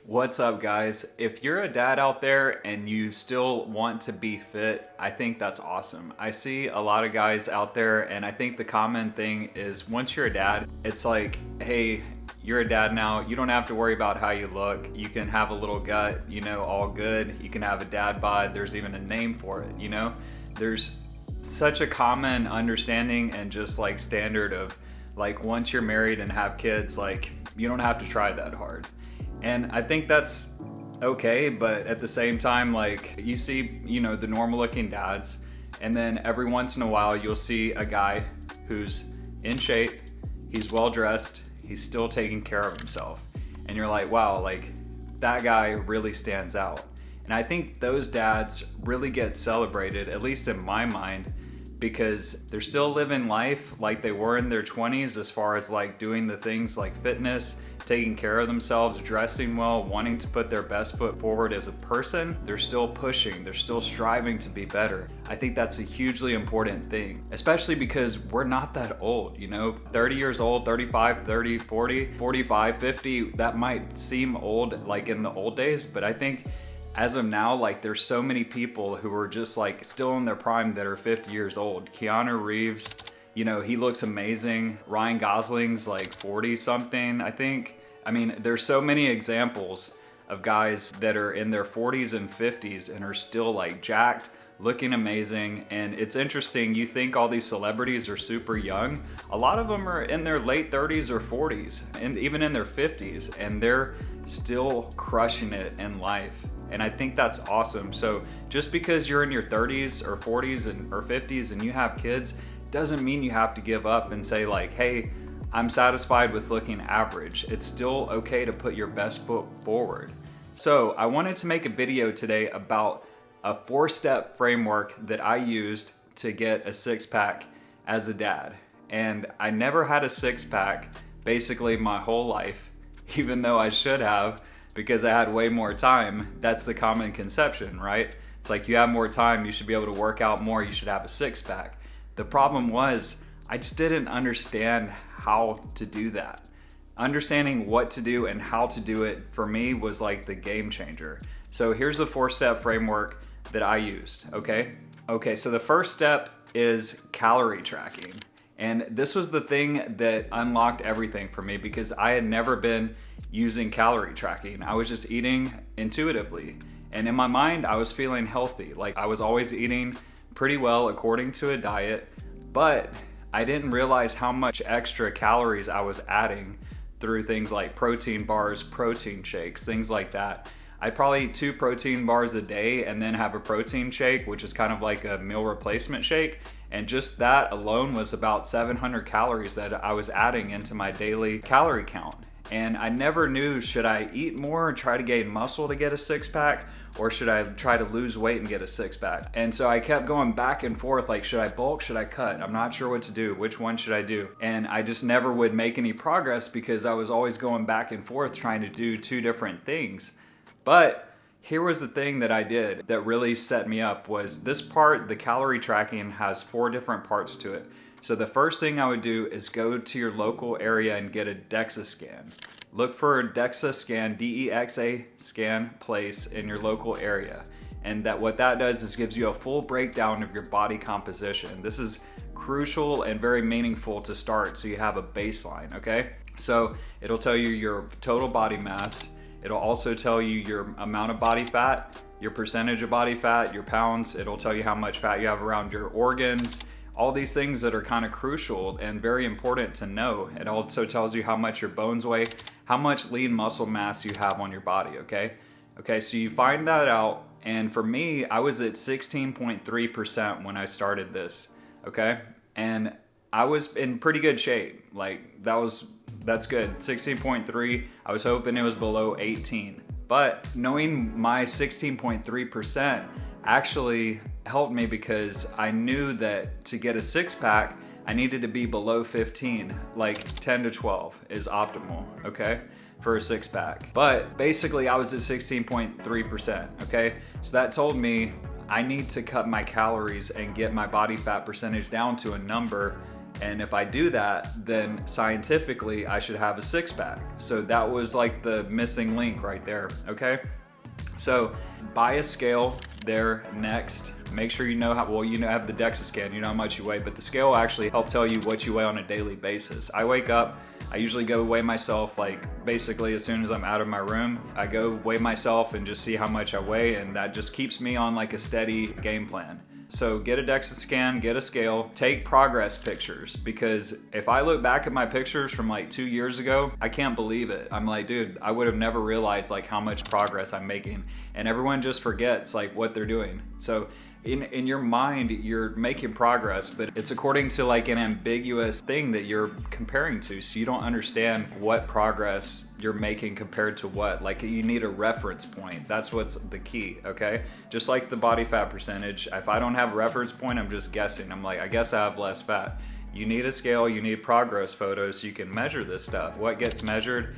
What's up, guys? If you're a dad out there and you still want to be fit, I think that's awesome. I see a lot of guys out there, and I think the common thing is once you're a dad, it's like, hey, you're a dad now. You don't have to worry about how you look. You can have a little gut, all good. You can have a dad bod. There's even a name for it. There's such a common understanding and just like standard of like once you're married and have kids, like you don't have to try that hard. And I think that's okay, but at the same time, like you see, the normal looking dads, and then every once in a while you'll see a guy who's in shape, he's well dressed, he's still taking care of himself. And you're like, wow, like that guy really stands out. And I think those dads really get celebrated, at least in my mind, because they're still living life like they were in their 20s as far as like doing the things like fitness, taking care of themselves, dressing well, wanting to put their best foot forward as a person. They're still pushing, they're still striving to be better. I think that's a hugely important thing, especially because we're not that old, 30 years old, 35, 30, 40, 45, 50, that might seem old like in the old days, but I think as of now, like there's so many people who are just like still in their prime that are 50 years old. Keanu Reeves, he looks amazing. Ryan Gosling's like 40 something, I think. I mean, there's so many examples of guys that are in their 40s and 50s and are still like jacked, looking amazing. And it's interesting, you think all these celebrities are super young. A lot of them are in their late 30s or 40s and even in their 50s, and they're still crushing it in life. And I think that's awesome. So just because you're in your 30s or 40s or 50s and you have kids, doesn't mean you have to give up and say like, hey, I'm satisfied with looking average. It's still okay to put your best foot forward. So I wanted to make a video today about a 4-step framework that I used to get a six-pack as a dad. And I never had a six-pack basically my whole life, even though I should have, because I had way more time. That's the common conception, right? It's like you have more time, you should be able to work out more, you should have a six-pack. The problem was I just didn't understand how to do that. Understanding what to do and how to do it for me was like the game changer. So here's the 4-step framework that I used, okay? Okay, so the first step is calorie tracking. And this was the thing that unlocked everything for me because I had never been using calorie tracking. I was just eating intuitively. And in my mind, I was feeling healthy. Like I was always eating pretty well according to a diet, but I didn't realize how much extra calories I was adding through things like protein bars, protein shakes, things like that. I'd probably eat 2 protein bars a day and then have a protein shake, which is kind of like a meal replacement shake. And just that alone was about 700 calories that I was adding into my daily calorie count. And I never knew, should I eat more and try to gain muscle to get a six-pack, or should I try to lose weight and get a six-pack? And so I kept going back and forth, like, should I bulk, should I cut? I'm not sure what to do, which one should I do? And I just never would make any progress because I was always going back and forth trying to do 2 different things. But here was the thing that I did that really set me up was this part, the calorie tracking has 4 different parts to it. So the first thing I would do is go to your local area and get a DEXA scan. Look for a DEXA scan, DEXA scan place in your local area. And what that does is gives you a full breakdown of your body composition. This is crucial and very meaningful to start so you have a baseline, okay? So it'll tell you your total body mass. It'll also tell you your amount of body fat, your percentage of body fat, your pounds. It'll tell you how much fat you have around your organs. All these things that are kind of crucial and very important to know. It also tells you how much your bones weigh, how much lean muscle mass you have on your body, okay? Okay, so you find that out, and for me, I was at 16.3% when I started this, okay? And I was in pretty good shape. Like, that's good, 16.3. I was hoping it was below 18. But knowing my 16.3% actually helped me because I knew that to get a six-pack, I needed to be below 15, like 10 to 12 is optimal, okay, for a six-pack. But basically I was at 16.3%, okay? So that told me I need to cut my calories and get my body fat percentage down to a number And if I do that, then scientifically I should have a six-pack. So that was like the missing link right there, okay? So buy a scale there next. Make sure you know how, well, you know, have the DEXA scan, you know how much you weigh, but the scale will actually help tell you what you weigh on a daily basis. I wake up, I usually go weigh myself like basically as soon as I'm out of my room. I go weigh myself and just see how much I weigh, and that just keeps me on like a steady game plan. So get a DEXA scan, get a scale, take progress pictures, because if I look back at my pictures from like 2 years ago, I can't believe it. I'm like, dude, I would have never realized like how much progress I'm making, and everyone just forgets like what they're doing. So in your mind, you're making progress, but it's according to like an ambiguous thing that you're comparing to. So you don't understand what progress you're making compared to what. Like you need a reference point. That's what's the key, okay? Just like the body fat percentage, if I don't have a reference point, I'm just guessing. I'm like, I guess I have less fat. You need a scale, you need progress photos so you can measure this stuff. What gets measured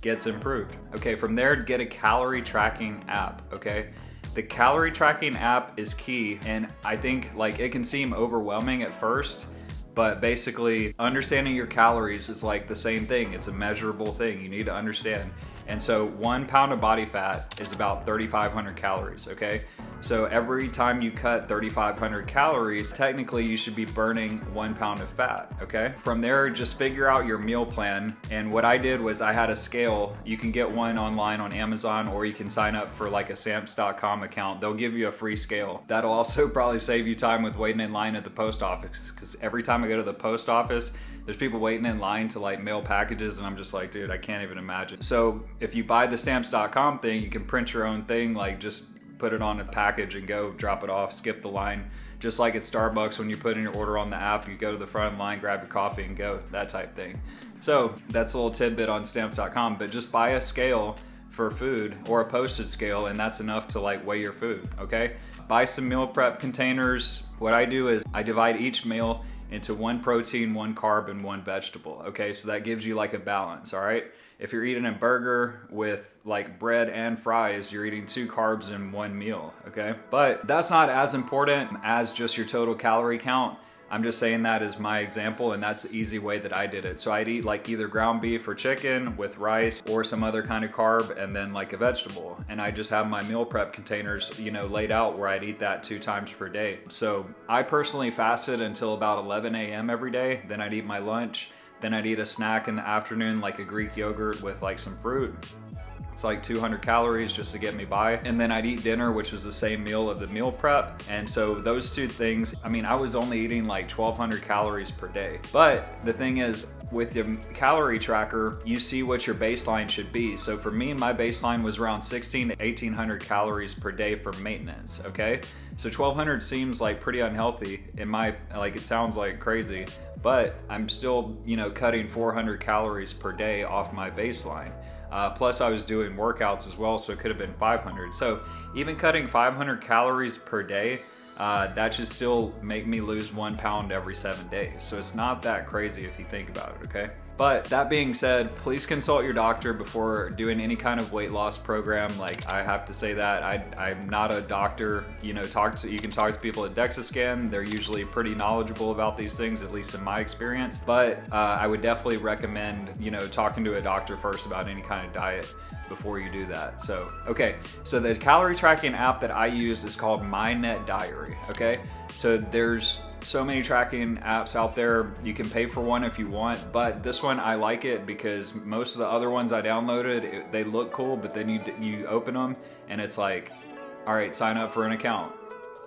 gets improved. Okay, from there, get a calorie tracking app, okay? The calorie tracking app is key, and I think like it can seem overwhelming at first, but basically understanding your calories is like the same thing. It's a measurable thing you need to understand. And so 1 pound of body fat is about 3,500 calories, okay? So every time you cut 3,500 calories, technically you should be burning 1 pound of fat, okay? From there, just figure out your meal plan. And what I did was I had a scale. You can get one online on Amazon, or you can sign up for like a stamps.com account. They'll give you a free scale. That'll also probably save you time with waiting in line at the post office, because every time I go to the post office, there's people waiting in line to like mail packages, and I'm just like, dude, I can't even imagine. So if you buy the stamps.com thing, you can print your own thing, like just put it on a package and go drop it off, skip the line. Just like at Starbucks, when you put in your order on the app, you go to the front of the line, grab your coffee and go, that type thing. So that's a little tidbit on stamps.com, but just buy a scale for food, or a postage scale, and that's enough to like weigh your food, okay? Buy some meal prep containers. What I do is I divide each meal into 1 protein, 1 carb, and 1 vegetable, okay? So that gives you like a balance, all right? If you're eating a burger with like bread and fries, you're eating 2 carbs in 1 meal, okay? But that's not as important as just your total calorie count. I'm just saying that as my example, and that's the easy way that I did it. So I'd eat like either ground beef or chicken with rice or some other kind of carb, and then like a vegetable. And I just have my meal prep containers, you know, laid out where I'd eat that 2 times per day. So I personally fasted until about 11 a.m. every day. Then I'd eat my lunch. Then I'd eat a snack in the afternoon, like a Greek yogurt with like some fruit. It's like 200 calories just to get me by. And then I'd eat dinner, which was the same meal of the meal prep. And so those 2 things, I mean, I was only eating like 1,200 calories per day. But the thing is, with your calorie tracker, you see what your baseline should be. So for me, my baseline was around 1,600 to 1,800 calories per day for maintenance, okay? So 1,200 seems like pretty unhealthy in my, like it sounds like crazy, but I'm still, you know, cutting 400 calories per day off my baseline. Plus I was doing workouts as well, so it could have been 500. So even cutting 500 calories per day, that should still make me lose 1 pound every 7 days. So it's not that crazy if you think about it, okay? But that being said, please consult your doctor before doing any kind of weight loss program. Like, I have to say that I'm not a doctor. You know, you can talk to people at DEXA Scan. They're usually pretty knowledgeable about these things, at least in my experience. But I would definitely recommend, you know, talking to a doctor first about any kind of diet before you do that. So, okay, so the calorie tracking app that I use is called MyNet Diary, okay? So there's so many tracking apps out there. You can pay for one if you want, but this one, I like it because most of the other ones I downloaded, they look cool, but then you open them and it's like, all right, sign up for an account.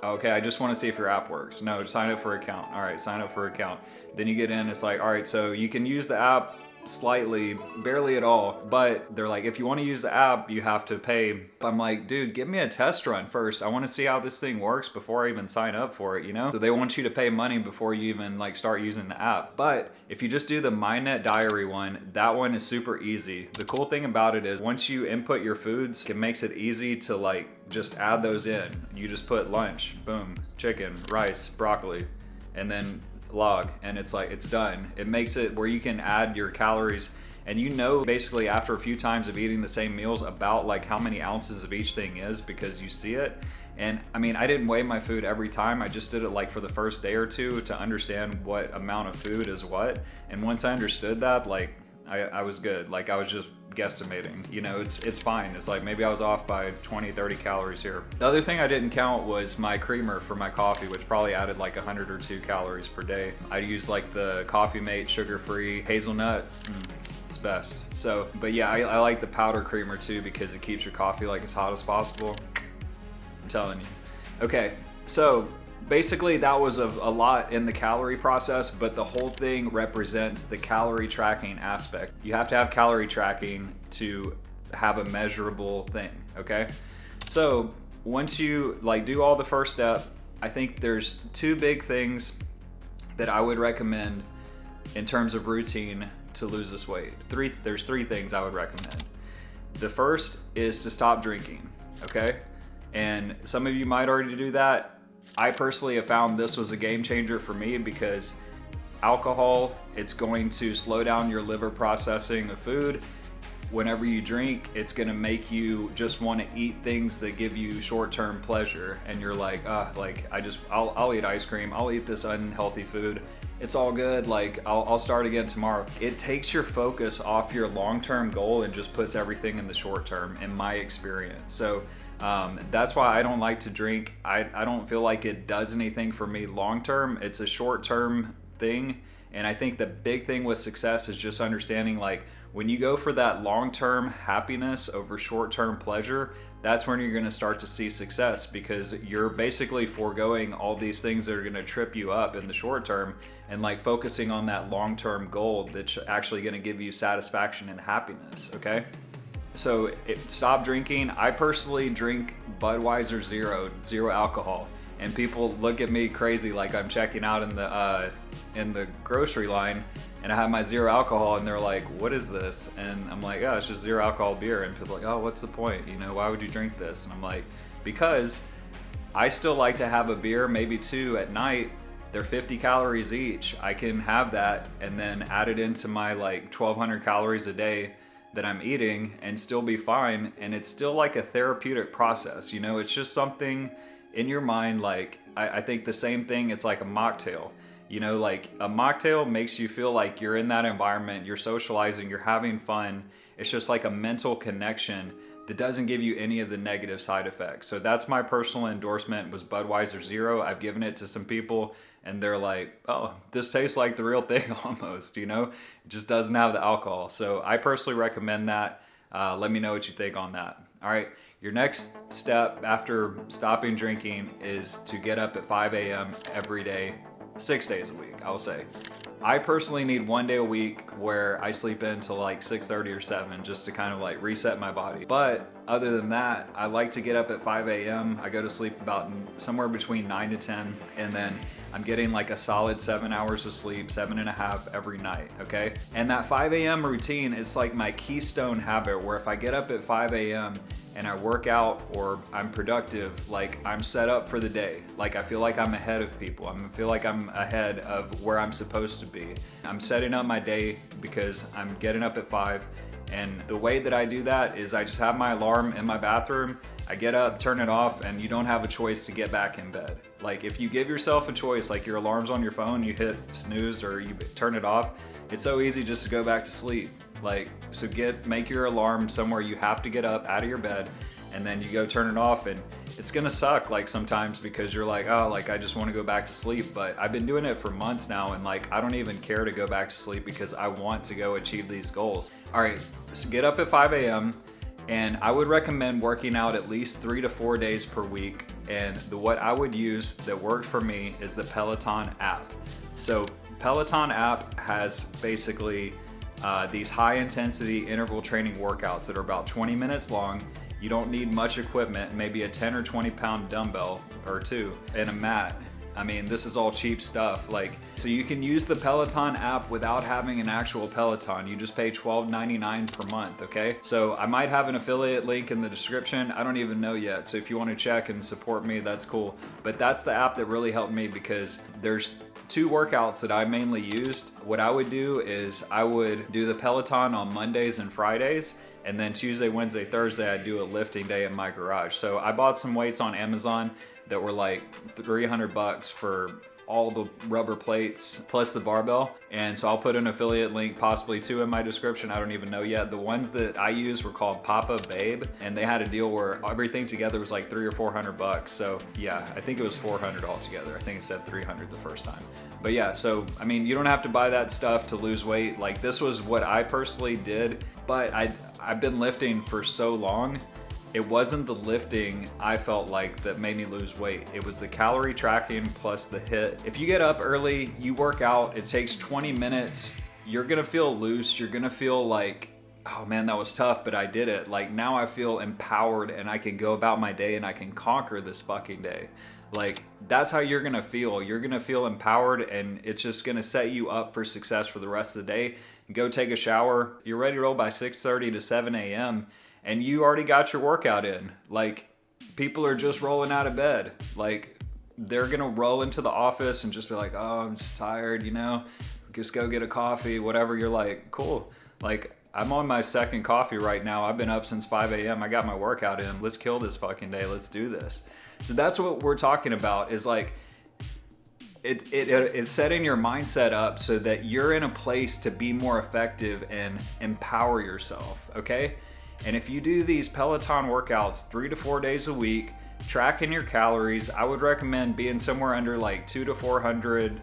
Okay, I just want to see if your app works. No, sign up for an account. All right, sign up for an account. Then you get in, it's like, all right, so you can use the app slightly, barely at all, but they're like, if you want to use the app, you have to pay. I'm like, dude, give me a test run first. I want to see how this thing works before I even sign up for it, you know? So they want you to pay money before you even like start using the app. But if you just do the MyNet Diary one, that one is super easy. The cool thing about it is once you input your foods, it makes it easy to like just add those in. You just put lunch, boom, chicken, rice, broccoli, and then log, and it's like, it's done. It makes it where you can add your calories And you know basically after a few times of eating the same meals about like how many ounces of each thing is because you see it. And I mean, I didn't weigh my food every time. I just did it like for the first day or two to understand what amount of food is what. And once I understood that, like I was good. Like I was just guesstimating, you know, it's fine. It's like maybe I was off by 20, 30 calories here. The other thing I didn't count was my creamer for my coffee, which probably added like 100 or 2 calories per day. I use like the Coffee Mate sugar-free hazelnut. It's best. So, but yeah, I like the powder creamer too because it keeps your coffee like as hot as possible. I'm telling you. Okay, so basically that was a lot in the calorie process, but the whole thing represents the calorie tracking aspect. You have to have calorie tracking to have a measurable thing, okay? So once you like do all the first step, I think there's 2 big things that I would recommend in terms of routine to lose this weight. There's 3 things I would recommend. The first is to stop drinking, okay? And some of you might already do that. I personally have found this was a game changer for me because alcohol, it's going to slow down your liver processing of food. Whenever you drink, it's gonna make you just want to eat things that give you short-term pleasure. And you're like, I'll eat ice cream, I'll eat this unhealthy food. It's all good, like I'll start again tomorrow. It takes your focus off your long-term goal and just puts everything in the short term, in my experience. So that's why I don't like to drink. I don't feel like it does anything for me long term. It's a short term thing. And I think the big thing with success is just understanding like when you go for that long term happiness over short term pleasure, that's when you're going to start to see success because you're basically foregoing all these things that are going to trip you up in the short term and like focusing on that long term goal that's actually going to give you satisfaction and happiness, okay? So stop drinking. I personally drink Budweiser zero alcohol, and people look at me crazy like I'm checking out in the grocery line, and I have my 0 alcohol, and they're like, "What is this?" And I'm like, "Oh, it's just 0 alcohol beer." And people are like, "Oh, what's the point? You know, why would you drink this?" And I'm like, "Because I still like to have a beer, maybe 2 at night. They're 50 calories each. I can have that and then add it into my like 1,200 calories a day that I'm eating and still be fine. And it's still like a therapeutic process, you know, it's just something in your mind. Like I think the same thing, it's like a mocktail, you know, like a mocktail makes you feel like you're in that environment, you're socializing, you're having fun. It's just like a mental connection that doesn't give you any of the negative side effects. So that's my personal endorsement was Budweiser Zero. I've given it to some people and they're like, "Oh, this tastes like the real thing almost," you know? It just doesn't have the alcohol. So I personally recommend that. Let me know what you think on that. All right, your next step after stopping drinking is to get up at 5 a.m. every day, 6 days a week, I will say. I personally need 1 day a week where I sleep in till like 6:30 or 7 just to kind of like reset my body. But other than that, I like to get up at 5 a.m. I go to sleep about somewhere between 9 to 10, and then I'm getting like a solid 7 hours of sleep, 7.5 every night, okay? And that 5 a.m. routine is like my keystone habit where if I get up at 5 a.m. and I work out or I'm productive, like I'm set up for the day. Like I feel like I'm ahead of people. I feel like I'm ahead of where I'm supposed to be. I'm setting up my day because I'm getting up at 5. And the way that I do that is I just have my alarm in my bathroom. I get up, turn it off, and you don't have a choice to get back in bed. Like if you give yourself a choice, like your alarm's on your phone, you hit snooze or you turn it off, it's so easy just to go back to sleep. Like, so make your alarm somewhere you have to get up out of your bed, and then you go turn it off, and it's gonna suck like sometimes because you're like, oh, like I just wanna go back to sleep. But I've been doing it for months now, and like I don't even care to go back to sleep because I want to go achieve these goals. All right, so get up at 5 a.m. and I would recommend working out at least 3 to 4 days per week. And what I would use that worked for me is the Peloton app. So Peloton app has basically these high intensity interval training workouts that are about 20 minutes long. You don't need much equipment, maybe a 10 or 20 pound dumbbell or 2 and a mat. I mean, this is all cheap stuff. Like, so you can use the Peloton app without having an actual Peloton. You just pay $12.99 per month, okay? So I might have an affiliate link in the description. I don't even know yet. So if you want to check and support me, that's cool. But that's the app that really helped me, because there's 2 workouts that I mainly used. What I would do is I would do the Peloton on Mondays and Fridays, and then Tuesday, Wednesday, Thursday, I'd do a lifting day in my garage. So I bought some weights on Amazon that were like $300 for all the rubber plates plus the barbell. And so I'll put an affiliate link, possibly 2 in my description. I don't even know yet. The ones that I used were called Papa Babe, and they had a deal where everything together was like $300 or $400. So yeah, I think it was $400 altogether. I think it said $300 the first time. But yeah, so I mean, you don't have to buy that stuff to lose weight. Like, this was what I personally did, but I've been lifting for so long. It wasn't the lifting I felt like that made me lose weight. It was the calorie tracking plus the HIIT. If you get up early, you work out, it takes 20 minutes, you're gonna feel loose, you're gonna feel like, oh man, that was tough, but I did it. Like, now I feel empowered and I can go about my day and I can conquer this fucking day. Like, that's how you're gonna feel. You're gonna feel empowered, and it's just gonna set you up for success for the rest of the day. Go take a shower, you're ready to roll by 6:30 to 7 a.m. and you already got your workout in. Like, people are just rolling out of bed. Like, they're gonna roll into the office and just be like, oh, I'm just tired, you know? Just go get a coffee, whatever. You're like, cool. Like, I'm on my 2nd coffee right now. I've been up since 5 a.m. I got my workout in. Let's kill this fucking day. Let's do this. So that's what we're talking about, is like, it's setting your mindset up so that you're in a place to be more effective and empower yourself, okay? And if you do these Peloton workouts 3 to 4 days a week, tracking your calories, I would recommend being somewhere under like 200 to 400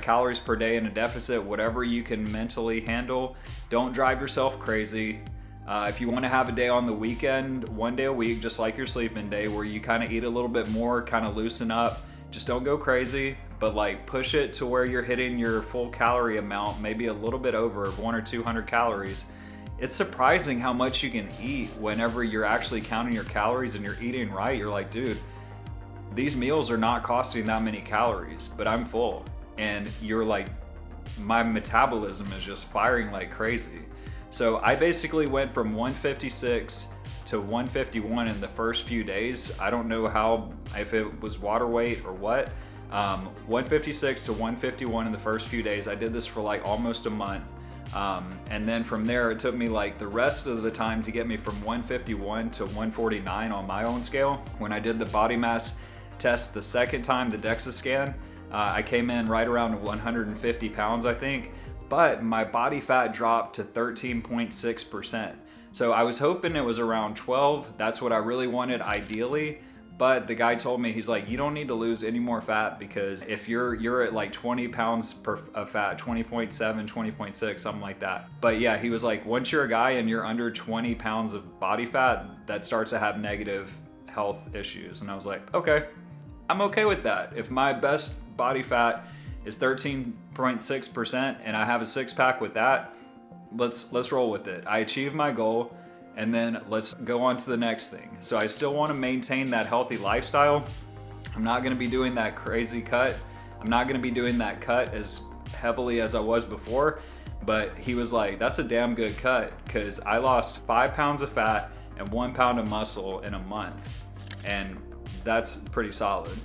calories per day in a deficit, whatever you can mentally handle. Don't drive yourself crazy. If you want to have a day on the weekend, 1 day a week, just like your sleeping day, where you kind of eat a little bit more, kind of loosen up, just don't go crazy, but like push it to where you're hitting your full calorie amount, maybe a little bit over 100 or 200 calories. It's surprising how much you can eat whenever you're actually counting your calories and you're eating right. You're like, dude, these meals are not costing that many calories, but I'm full. And you're like, my metabolism is just firing like crazy. So I basically went from 156 to 151 in the first few days. I don't know how, if it was water weight or what. 156 to 151 in the first few days. I did this for like almost a month. And then from there, it took me like the rest of the time to get me from 151 to 149 on my own scale. When I did the body mass test the second time, the DEXA scan, I came in right around 150 pounds, I think, but my body fat dropped to 13.6%. So I was hoping it was around 12. That's what I really wanted ideally. But the guy told me, he's like, you don't need to lose any more fat, because if you're at like 20 pounds of fat, 20.7, 20.6, something like that. But yeah, he was like, once you're a guy and you're under 20 pounds of body fat, that starts to have negative health issues. And I was like, okay, I'm okay with that. If my best body fat is 13.6% and I have a 6-pack with that, let's roll with it. I achieved my goal, and then let's go on to the next thing. So I still want to maintain that healthy lifestyle. I'm not going to be doing that crazy cut. I'm not going to be doing that cut as heavily as I was before, but he was like, that's a damn good cut, because I lost 5 pounds of fat and 1 pound of muscle in a month, and that's pretty solid.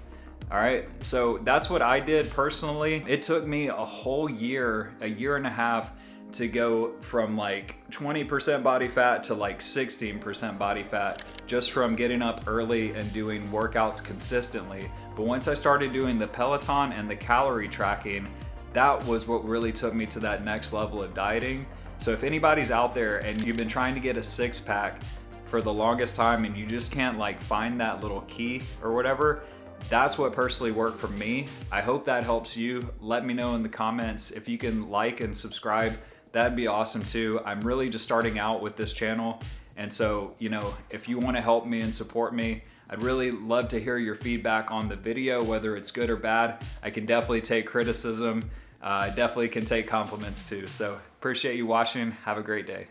All right, so that's what I did personally. It took me a whole year, a year and a half, to go from like 20% body fat to like 16% body fat, just from getting up early and doing workouts consistently. But once I started doing the Peloton and the calorie tracking, that was what really took me to that next level of dieting. So if anybody's out there and you've been trying to get a 6-pack for the longest time and you just can't like find that little key or whatever, that's what personally worked for me. I hope that helps you. Let me know in the comments. If you can like and subscribe, that'd be awesome too. I'm really just starting out with this channel. And so, you know, if you want to help me and support me, I'd really love to hear your feedback on the video, whether it's good or bad. I can definitely take criticism. I definitely can take compliments too. So appreciate you watching. Have a great day.